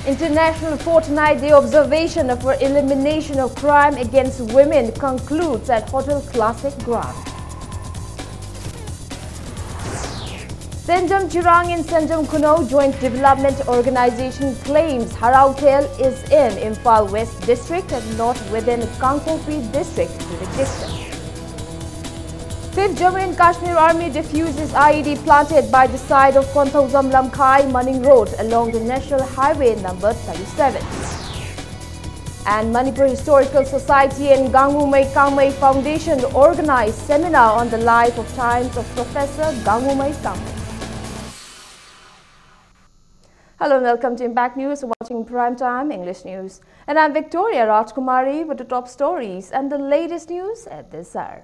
International Fortnight Day observation for elimination of crime against women concludes at Hotel Classic Grand. Sanjam Chirang and Sanjam Kuno Joint Development Organization claims Harautel is in Imphal West District and not within Kangpokpi District jurisdiction. 5th Jammu and Kashmir Army defuses IED planted by the side of Konthauzam Lamkhai Maning Road along the National Highway number 37. And Manipur Historical Society and Gangumai Kangmai Foundation organized seminar on the life of times of Professor Gangumai Kangmai. Hello and welcome to Impact News, watching Primetime English News. And I'm Victoria Rajkumari with the top stories and the latest news at this hour.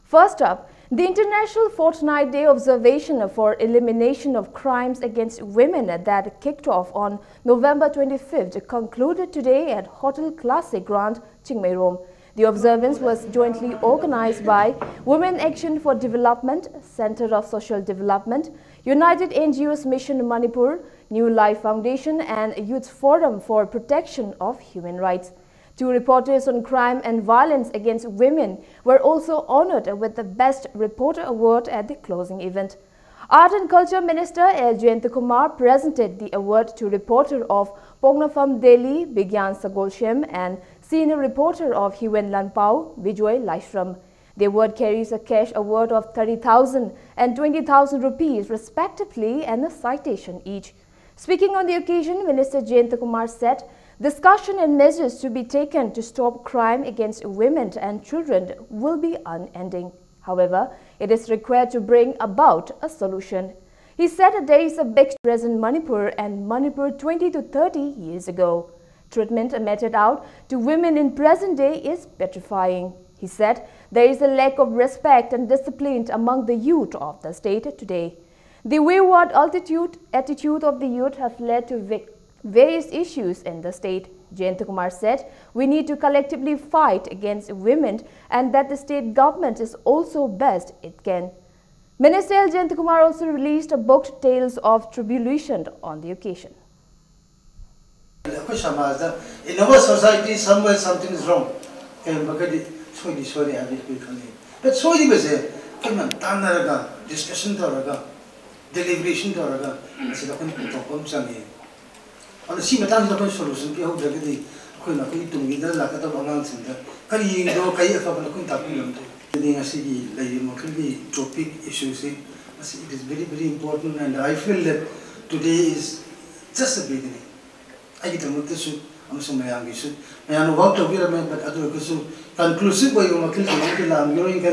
First up, the International Fortnight Day observation for elimination of crimes against women that kicked off on November 25th concluded today at Hotel Classic Grand, Chingmairom. The observance was jointly organized by Women Action for Development, Center of Social Development, United NGOs Mission Manipur, New Life Foundation and Youth Forum for Protection of Human Rights. 2 reporters on crime and violence against women were also honored with the Best Reporter Award at the closing event. Art and Culture Minister L. Jayantakumar presented the award to reporter of Pongnafam Delhi, Bigyan Sagolshem, and senior reporter of Huyen Lanpao, Vijay Laishram. The award carries a cash award of 30,000 and 20,000 rupees respectively and a citation each. Speaking on the occasion, Minister Jayantakumar said, discussion and measures to be taken to stop crime against women and children will be unending. However, it is required to bring about a solution. He said that there is a big stress in Manipur and Manipur 20 to 30 years ago. Treatment meted out to women in present day is petrifying. He said there is a lack of respect and discipline among the youth of the state today. The wayward attitude of the youth has led to various issues in the state. Jayantakumar said, we need to collectively fight against women and that the state government is also best it can. Minister L. Jayantakumar also released a book, Tales of Tribulation, on the occasion. In our society, somewhere something is wrong. But so it was a discussion, deliberation, on the same time, the solution is that we have to meet the lack of amounts in the Kari do Kaya for the Kuntapium. The city, like topic issues, it is very, very important, and I feel that today is just the beginning. I get a motivation, I'm so young, you should. I am about to get a man, but I do conclusive way of I'm growing. I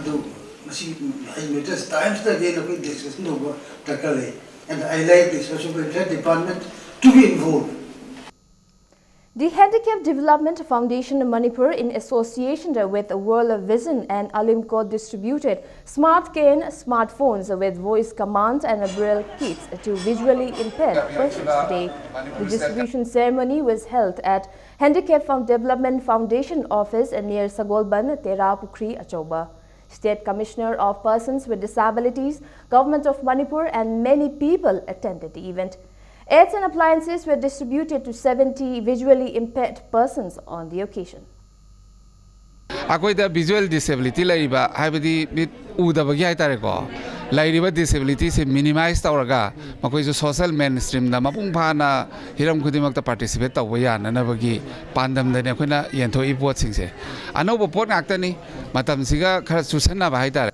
do see, I just times the day of this no Takale, and I like the social welfare department to be involved. The Handicap Development Foundation Manipur, in association with World Vision and Alimco, distributed Smart Cane smartphones with voice commands and braille kits to visually impaired persons today. The distribution ceremony was held at Handicap Development Foundation office near Sagolban, Terapukri, Achoba. State Commissioner of Persons with Disabilities, Government of Manipur and many people attended the event. Aids and appliances were distributed to 70 visually impaired persons on the occasion. Akoida visual disability laiba habidi bit udabagi aitareko laiba disability se minimize tawraga makoi jo social mainstream da mapung phana hiram khudimak ta participate tawya nanabagi pandam dane khoina yenthoi pot singse anobo pot ngaktani matam siga khara chusanna ba haitare.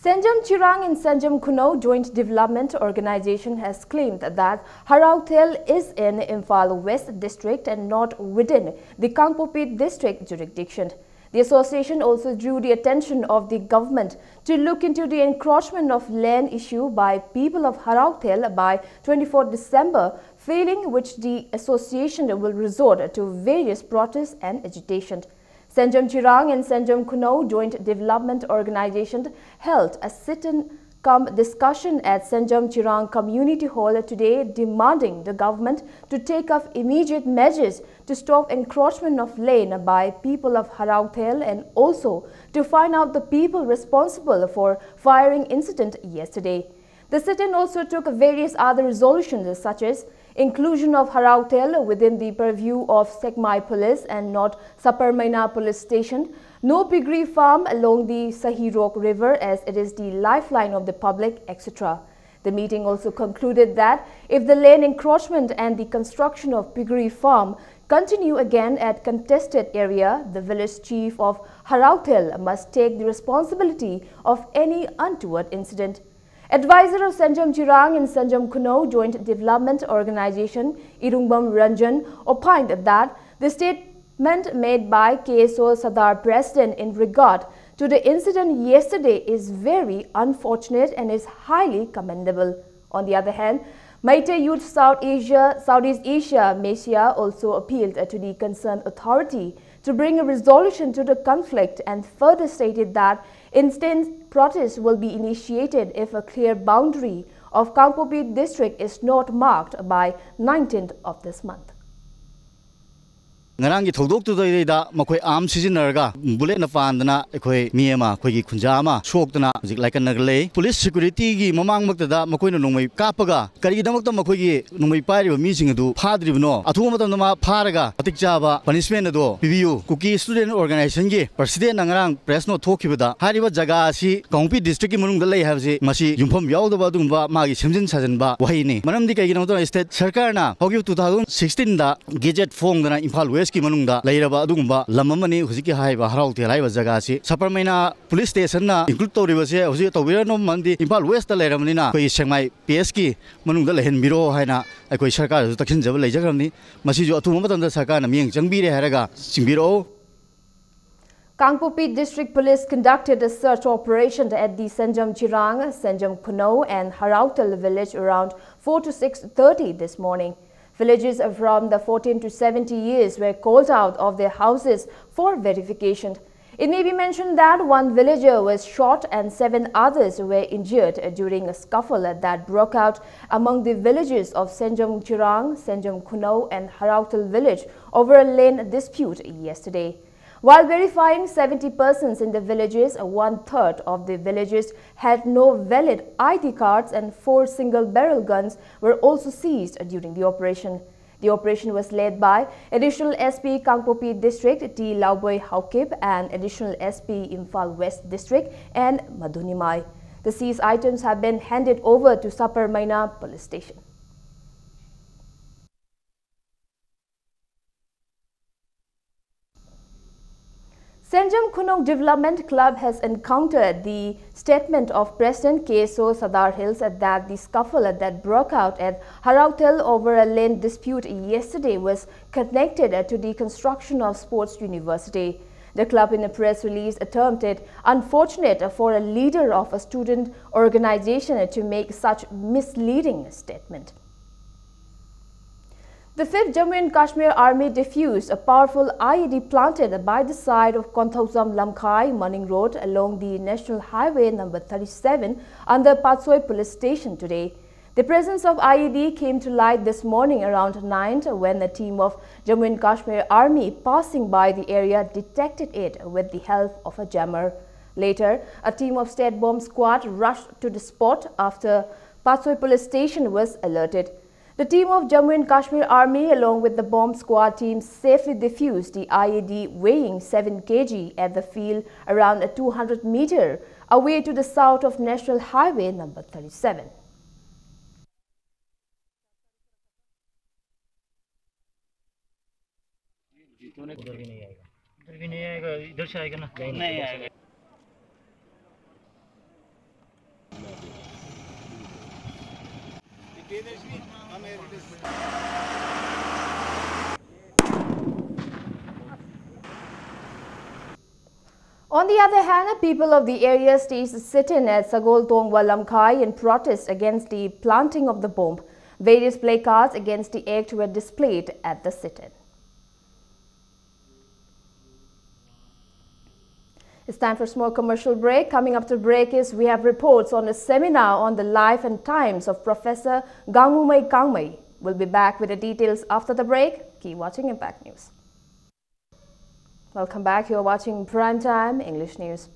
Sanjam Chirang and Sanjam Kuno Joint Development Organization has claimed that Harautel is in Imphal West District and not within the Kangpokpi District jurisdiction. The association also drew the attention of the government to look into the encroachment of land issue by people of Harautel by 24 December, failing which the association will resort to various protests and agitation. Sanjam Chirang and Sanjam Kuno Joint Development Organization held a sit-in discussion at Sanjam Chirang Community Hall today, demanding the government to take up immediate measures to stop encroachment of land by people of Harautel and also to find out the people responsible for firing incident yesterday. The sit-in also took various other resolutions such as inclusion of Harautel within the purview of Sekmai Police and not Saparmaina Police Station, no piggery farm along the Sahirok River as it is the lifeline of the public, etc. The meeting also concluded that if the land encroachment and the construction of piggery farm continue again at contested area, the village chief of Harautel must take the responsibility of any untoward incident. Advisor of Sanjam Chirang and Sanjam Kuno Joint Development Organization, Irungbam Ranjan, opined that the statement made by KSO Sadar President in regard to the incident yesterday is very unfortunate and is highly commendable. On the other hand, Meitei Youth Southeast Asia, MESIA, also appealed to the concerned authority to bring a resolution to the conflict and further stated that instant protests will be initiated if a clear boundary of Kangpokpi district is not marked by 19th of this month. Ngarang ki thodok tu da makoi am sizinarga bullet na pandana ekoi miema khoi gi khunja ma shoktana jik like nagle police security gi mamang makta da makoi na nongmai kapaga kari damak ta makoi gi nongmai pari ba mi sing du phadribno athu matam ma pharaga atik chaba punishment do PBU cookie student organization gi president ngarang press no thokibada hariba jaga si Kangpokpi district gi manung da lei habse masi yumpham yaw da dum ma gi semjin sajan ba wahi ni manam di kai gi no state sarkar na hogi 2016 da gadget phone da Imphal West ki manungda leiraba adugumba lamamani huziki haiba Harautel haiba jaga si Saparmaina police station na include tawriba se huji tawira no mandi Imphal West ta leiramani na koi Sekmai PS ki manungda lehen biro haina koi sarkar ju takhin jaba leijagamni masi ju athu matam da sarkar na mieng changbire haraga singbiro. Kangpokpi District Police conducted a search operation at the Sanjam Chirang, Sanjam Kuno and Harautel village around 4 to 6:30 this morning. Villagers from the 14 to 70 years were called out of their houses for verification. It may be mentioned that one villager was shot and 7 others were injured during a scuffle that broke out among the villagers of Sanjam Chirang, Sanjam Kuno and Harautel village over a land dispute yesterday. While verifying 70 persons in the villages, 1/3 of the villagers had no valid ID cards and 4 single-barrel guns were also seized during the operation. The operation was led by Additional SP Kangpokpi District T. Lauboy Haukip and Additional SP Imphal West District and Madhunimai. The seized items have been handed over to Saparmaina Police Station. Sanjam Kuno Development Club has encountered the statement of President KSO Sadar Hills that the scuffle that broke out at Harautel over a land dispute yesterday was connected to the construction of Sports University. The club in a press release termed it unfortunate for a leader of a student organization to make such misleading statement. The 5th Jammu and Kashmir Army defused a powerful IED planted by the side of Konthausam Lamkhai Manning Road along the National Highway number 37 under Patsoi Police Station today. The presence of IED came to light this morning around 9 when a team of Jammu and Kashmir Army passing by the area detected it with the help of a jammer. Later, a team of State Bomb Squad rushed to the spot after Patsoi Police Station was alerted. The team of Jammu and Kashmir Army along with the bomb squad team safely defused the IED weighing 7 kg at the field around 200 meters away to the south of National Highway number 37. On the other hand, people of the area staged a sit-in at Sagol Tongwa Lamkhai in protest against the planting of the bomb. Various placards against the act were displayed at the sit-in. It's time for a small commercial break. Coming up to break is we have reports on a seminar on the life and times of Professor Gangumai Kangmai. We'll be back with the details after the break. Keep watching Impact News. Welcome back. You're watching Primetime English News.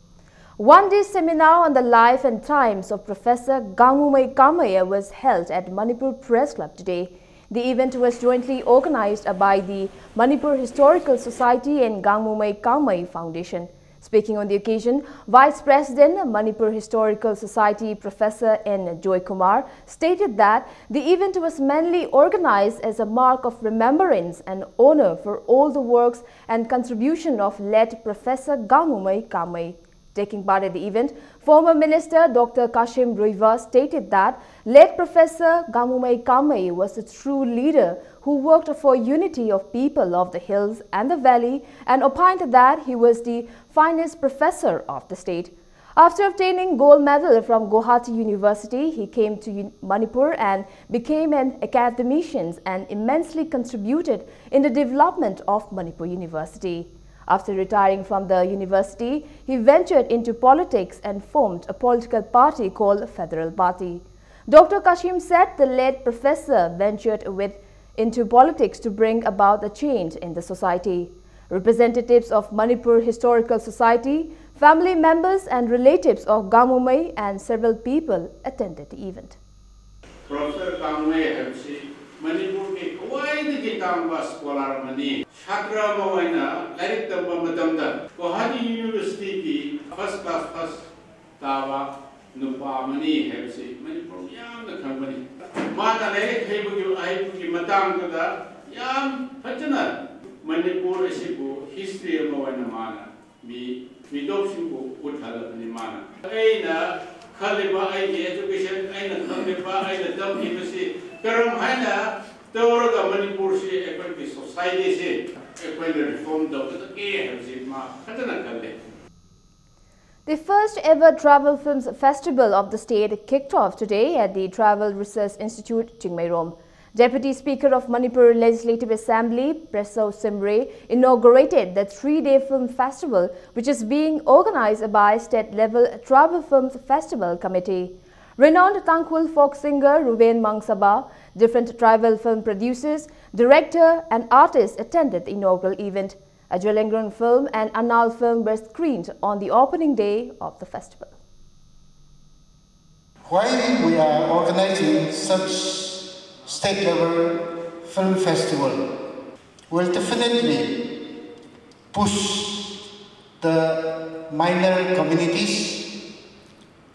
One-day seminar on the life and times of Professor Gangumei Kamaya was held at Manipur Press Club today. The event was jointly organized by the Manipur Historical Society and Gangumei Kamai Foundation. Speaking on the occasion, Vice President, Manipur Historical Society Professor N. Joy Kumar stated that the event was mainly organized as a mark of remembrance and honor for all the works and contribution of late Professor Gangumei Kamai. Taking part at the event, former Minister Dr. Kashim Ruiva stated that late Professor Gangumei Kamai was a true leader who worked for unity of people of the hills and the valley and opined that he was the finest professor of the state. After obtaining gold medal from Guwahati University, he came to Manipur and became an academician and immensely contributed in the development of Manipur University. After retiring from the university, he ventured into politics and formed a political party called Federal Party. Dr. Kashim said the late professor ventured into politics to bring about a change in the society. Representatives of Manipur Historical Society, family members and relatives of Gangumei and several people attended the event. Professor Gangumei Manipur ke kawai tangba scholar mani chhatra mawaina lairik tamba matamda Guwahati University ki first class first tawa nupa mani hebsi Manipur yamna khangmani mana lairik heibugi matangda yam phajana Manipur asibu history mawaina mana mi midopsingbu uthalabani mana aina khaliba ai education aina khaliba aina tamhibasi karam haina tawraga Manipur se ekoi society se ekoi reform dawda ke hebsi ma khatana kalle. The first ever Travel Films Festival of the state kicked off today at the Travel Research Institute, Chingmairom. Deputy Speaker of Manipur Legislative Assembly, Preso Simre, inaugurated the 3-day film festival, which is being organized by state-level Travel Films Festival Committee. Renowned Tangkhul folk singer Ruben Mangsaba, different tribal film producers, director and artists attended the inaugural event. A Jolengron film and Anal film were screened on the opening day of the festival. Why we are organizing such state-level film festival will definitely push the minor communities,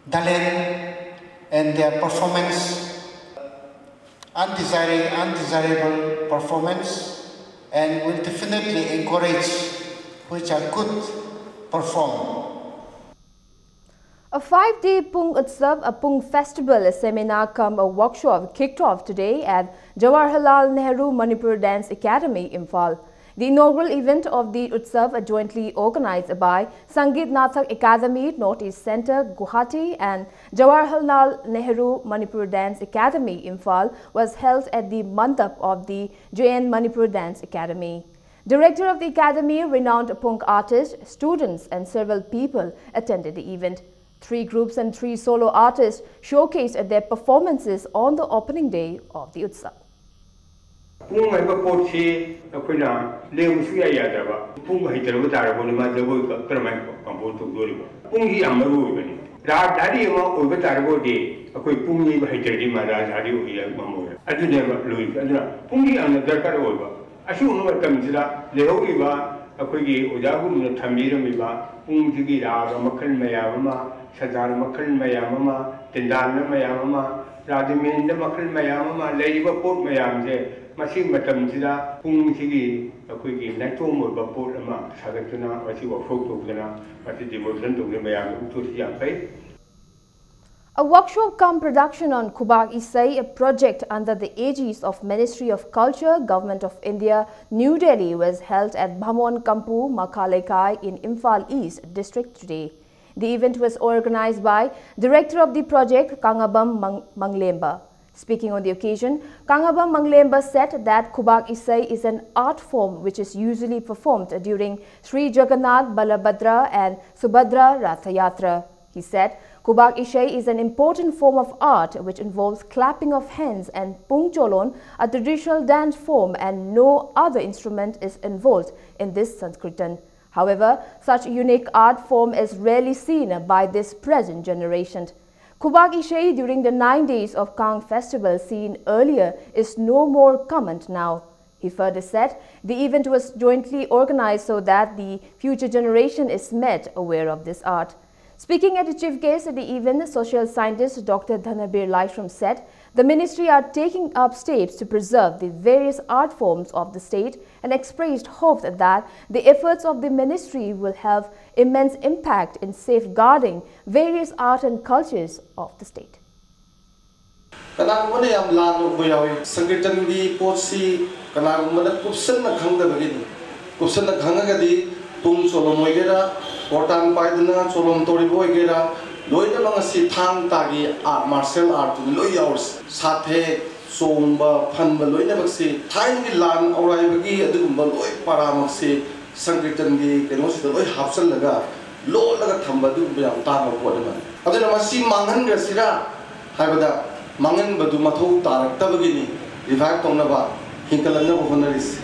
talent, and their performance, undesirable performance, and will definitely encourage which are good perform. A 5-day Pung Utsav, a Pung festival, a seminar cum a workshop kicked off today at Jawaharlal Nehru Manipur Dance Academy, Imphal. The inaugural event of the Utsav, jointly organized by Sangeet Nathak Academy, Northeast Center, Guwahati and Jawaharlal Nehru Manipur Dance Academy, Imphal, was held at the mandap of the JN Manipur Dance Academy. Director of the academy, renowned Pung artists, students and several people attended the event. 3 groups and 3 solo artists showcased their performances on the opening day of the Utsav. Pung mai ba pot si akoina leu su ya da ba pung hai tar ba tar bo ma jabo ka mai kampon tu dori bo pung hi amaru bani ra dari ma o ba tar bo de akoi pung ni ba hai tar di ma ra dari o ya ma mo adu ne ba lui adu pung hi an dar kar o ba asu no ma kam jira le ho ri ba akoi gi o ja gu no thambi ram mi ba pung ji gi ra ba makhal maya ma sadar makhal maya ma tindan maya ma radimen da makhal maya ma le ba pot maya je Masih macam sila pung sigi aku ini naik umur bapur ama sahaja tu na masih workshop tu na masih demonstration tu na yang untuk siang kai. A workshop cum production on Kubak Isai, a project under the aegis of Ministry of Culture, Government of India, New Delhi, was held at Bhamon Kampu, Makhalekai in Imphal East District today. The event was organized by Director of the project, Kangabam Manglemba. Speaking on the occasion, Kangabam Manglemba said that Kubak Isai is an art form which is usually performed during Sri Jagannath Balabhadra and Subhadra Ratha Yatra. He said, Kubak Isai is an important form of art which involves clapping of hands and Pung Cholon, a traditional dance form, and no other instrument is involved in this Sanskritan. However, such unique art form is rarely seen by this present generation. Khubak Ishei during the 9 days of Kang festival seen earlier is no more common now. He further said the event was jointly organized so that the future generation is made aware of this art. Speaking at the chief guest at the event, social scientist Dr. Dhanabir Laishram said the ministry are taking up steps to preserve the various art forms of the state and expressed hope that the efforts of the ministry will have immense impact in safeguarding various art and cultures of the state. Kanagumana yam lanu boyawi Sankirtan di potsi kanagumana kupsanna khangda bagini kupsanna khangagadi tung solom oigera portang paidana solom toribo oigera loina mangasi thang tagi art martial art loi yaurs sathe somba phanba loina baksi thain gi lan aurai bagi adugumba loi paramaksi Sankirtan di kenosi loi hapsal laga lo laga thamba du yam ta ma podama aduna masi mangan ga sira haibada Mangan badu mathau tarak tabagini revive tongnaba hinkalanna honaris.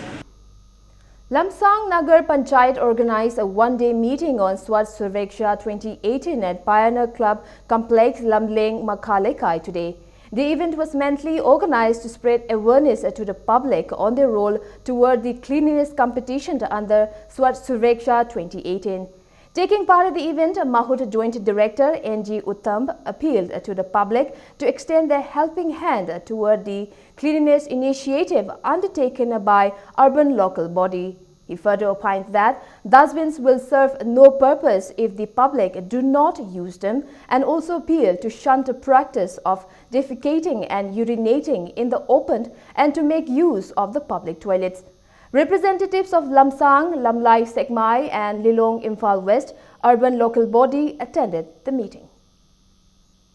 Lamsang Nagar Panchayat organized a one-day meeting on Swat Surveksha 2018 at Pioneer Club Complex Lamleng Makhalekai today. The event was mentally organized to spread awareness to the public on their role toward the cleanliness competition under Swat Surveksha 2018. Taking part in the event, Mahut Joint Director N.G. Uttam appealed to the public to extend their helping hand toward the cleanliness initiative undertaken by urban local body. He further opined that dustbins will serve no purpose if the public do not use them, and also appealed to shun the practice of defecating and urinating in the open and to make use of the public toilets. Representatives of Lamsang, Lamlai Sekmai and Lilong Imphal West urban local body attended the meeting.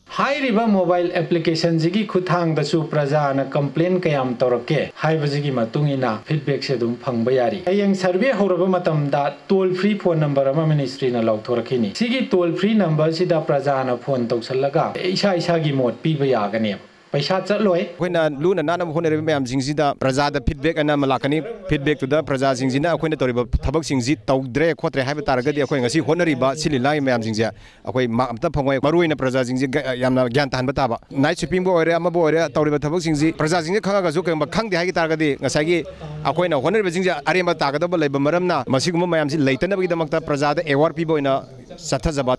High river mobile application zigi kuthang da su praja na complain kayam torake high bazigi matungina feedback se dum phangba yari ayeng survey horaba matam da toll free phone number ama ministry na law thorakini sigi toll free number sida praja na phone tawsallaga isa isa gi mot pi ba yagane paisa chatloi koina luna nana phone re mayam jingsida praja da feedback ana malakani feedback to da praja jingsina akoina toriba thabak jingji tawdre khotre haiba taragadi akoi ngasi honari ba sililai mayam jingja akoi ma amta phangoi maruina praja jingji yamna gyan tan bataba night shipping bo ore ama bo ore toriba thabak jingji praja jingji khanga ga ju kemba khangdi hagi taragadi ngasagi akoina honari jingja aremba tagadaba leiba maramna masiguma mayam si leitana bagi damakta praja da award pi boina sathajaba.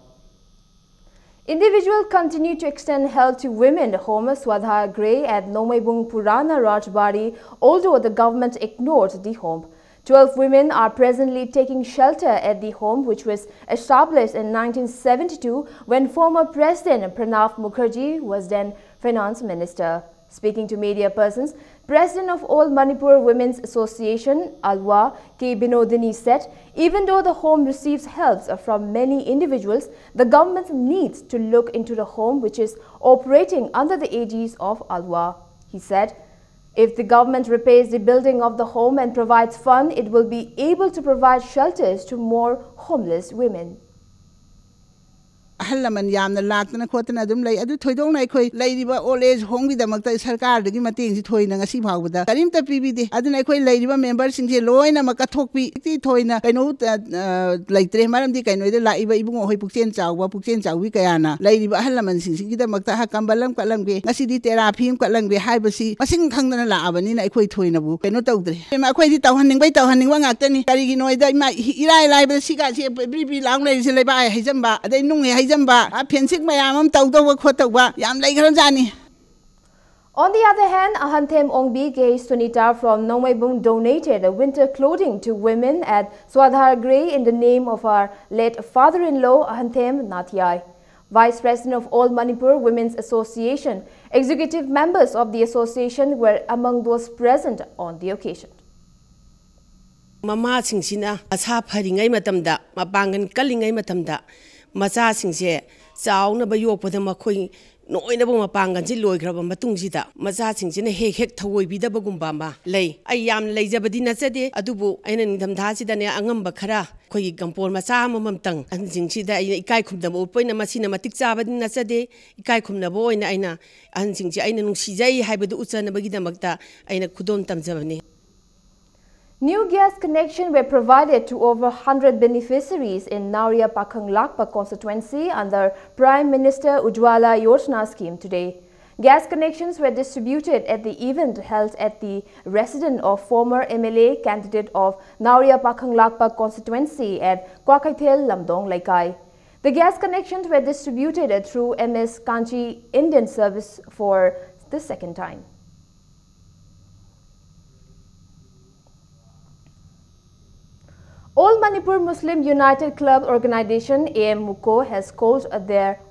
Individuals continue to extend help to women. Home Swadhar Gray at Nomaibung Purana Rajbari, although the government ignored the home. 12 women are presently taking shelter at the home, which was established in 1972 when former President Pranab Mukherjee was then Finance Minister. Speaking to media persons, President of All Manipur Women's Association, Alwa K. Binodini said, even though the home receives help from many individuals, the government needs to look into the home which is operating under the aegis of Alwa. He said, if the government repairs the building of the home and provides funds, it will be able to provide shelters to more homeless women. Halaman yamna lakna khotna adum lay adu thoidong nai khoi lairiba old age home gi damakta sarkar dagi mateng ji thoina ngasi phawda karimta pibide adu nai khoi lairiba member sing je loina maka thokpi ti thoina kaino laitre maram di kaino de laiba ibungo hoi pukchen chawwi kayana lairiba halaman sing gi damakta ha kambalam kalam ge ngasi di therapy kalam ge haibasi masing khangdana la abani nai khoi thoina bu kaino tawdre ma khoi di tawhanning wa ngaktani kari gi noi da ma irai lai ba siga se bri lang lai se leiba ai haijamba adai nung on the other hand, Ahanthem Ongbige Sunita from Nomaibung donated winter clothing to women at Swadhar Gray in the name of our late father-in-law Ahanthem Nathiai. Vice President of All Manipur Women's Association, executive members of the association were among those present on the occasion. Mama singsina asa pharingai matamda mapangan kalingai matamda macha singse chauna ba yokpada makhoi noina ba mapangan ji loigraba matungsida macha singsina hek thawoi bidaba gumba ma lei ai yam leijabadi nachade adubu aina nindam tha sidane angamba khara khoi gampor macha mamamtang anjingsida ai ikai khumda upoina masina matik chabadi nachade ikai khumna bo oina aina anjingji aina nungsijai haibadu uchana bagi damakta aina khudom tamjabani. New gas connections were provided to over 100 beneficiaries in Nauria Pakhang Lakpa constituency under Prime Minister Ujjwala Yojana scheme today. Gas connections were distributed at the event held at the residence of former MLA candidate of Nauria Pakhang Lakpa constituency at Kwakaithel Lamdong Laikai. The gas connections were distributed through MS Kanchi Indian Service for the second time. All Manipur Muslim United Club Organization AMUCO has called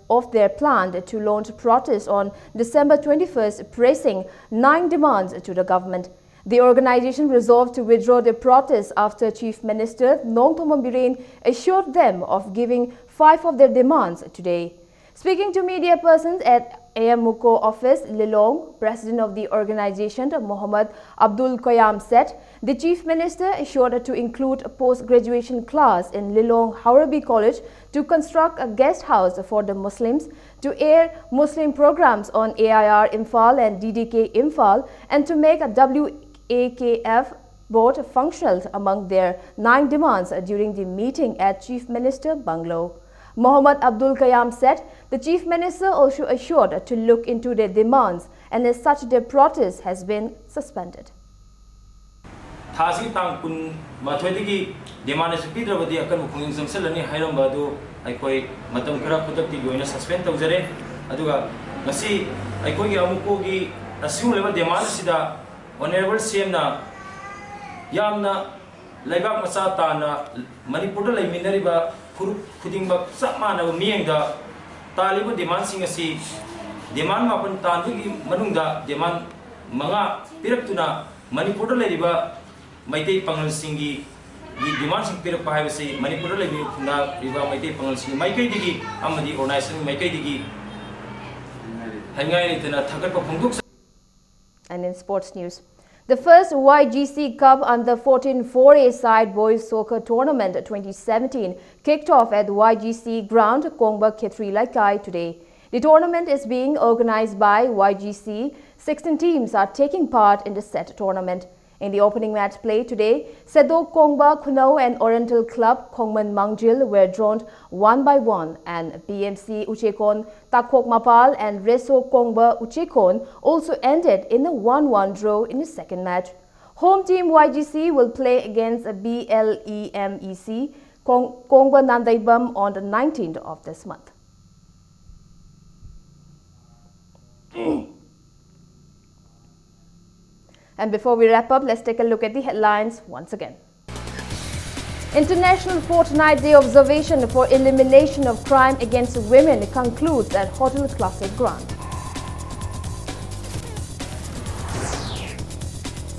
off their plan to launch protests on December 21st, pressing 9 demands to the government. The organization resolved to withdraw their protests after Chief Minister Nongthomam Birren assured them of giving 5 of their demands today. Speaking to media persons at AMUCO office, Lilong, president of the organization, Mohammad Abdul Qayyam said the Chief Minister assured to include a post-graduation class in Lilong Haurabi College to construct a guest house for the Muslims, to air Muslim programs on AIR Imphal and DDK Imphal, and to make a WAKF board functional among their 9 demands during the meeting at Chief Minister Bungalow. Mohammad Abdul Qayyam said the Chief Minister also assured to look into their demands, and as such their protest has been suspended. Thasi tang kun mathoidigi demand speedravadi akan bukung samselani hairamba adu aikoi matam khara khudakti goina suspend tawjare aduga ngasi aikoi gi amuko gi assume level demand sida honorable CM na yamna laibak macha ta na Manipur da laiminariba khudingba samana miengda talibu demand singasi demand mapan tandugi manungda demand manga piraktuna Manipur da laiba Maitei Pangal Singi demand sing pirak pahai Manipur da laibi khunda riba Maitei Pangal Singi maikai digi amadi organization maikai digi hangai itana thagat pa phungduk. And in sports news, the first YGC Cup under 14 4A side boys soccer tournament 2017 kicked off at the YGC ground Kongba Khetri Laikai today. The tournament is being organized by YGC. 16 teams are taking part in the set tournament. In the opening match play today, Sedo Kongba Kunau and Oriental Club Kongman Mangjil were drawn 1-1, and BMC Uchekon Takhok Mapal and Reso Kongba Uchekon also ended in a 1-1 draw in the second match. Home team YGC will play against BLEMEC Kongba Nandaibam on the 19th of this month. And before we wrap up, let's take a look at the headlines once again. International Fortnight Day Observation for Elimination of Crime Against Women concludes at Hotel Classic Grand.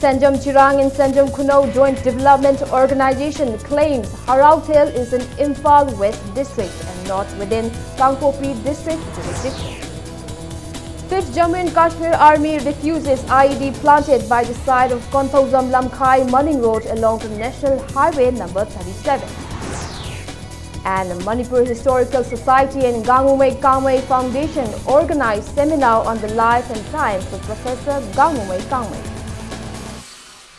Sanjam Chirang and Sanjam Kunau Joint Development Organization claims Harautel is in Imphal West District and not within Kangpopi District jurisdiction. 5th Jammu and Kashmir Army refuses IED planted by the side of Konthauzam Lamkhai Munning Road along the National Highway number 37. And Manipur Historical Society and Gangumei Kangmei Foundation organized seminar on the life and times of Professor Gangumei Kangmei.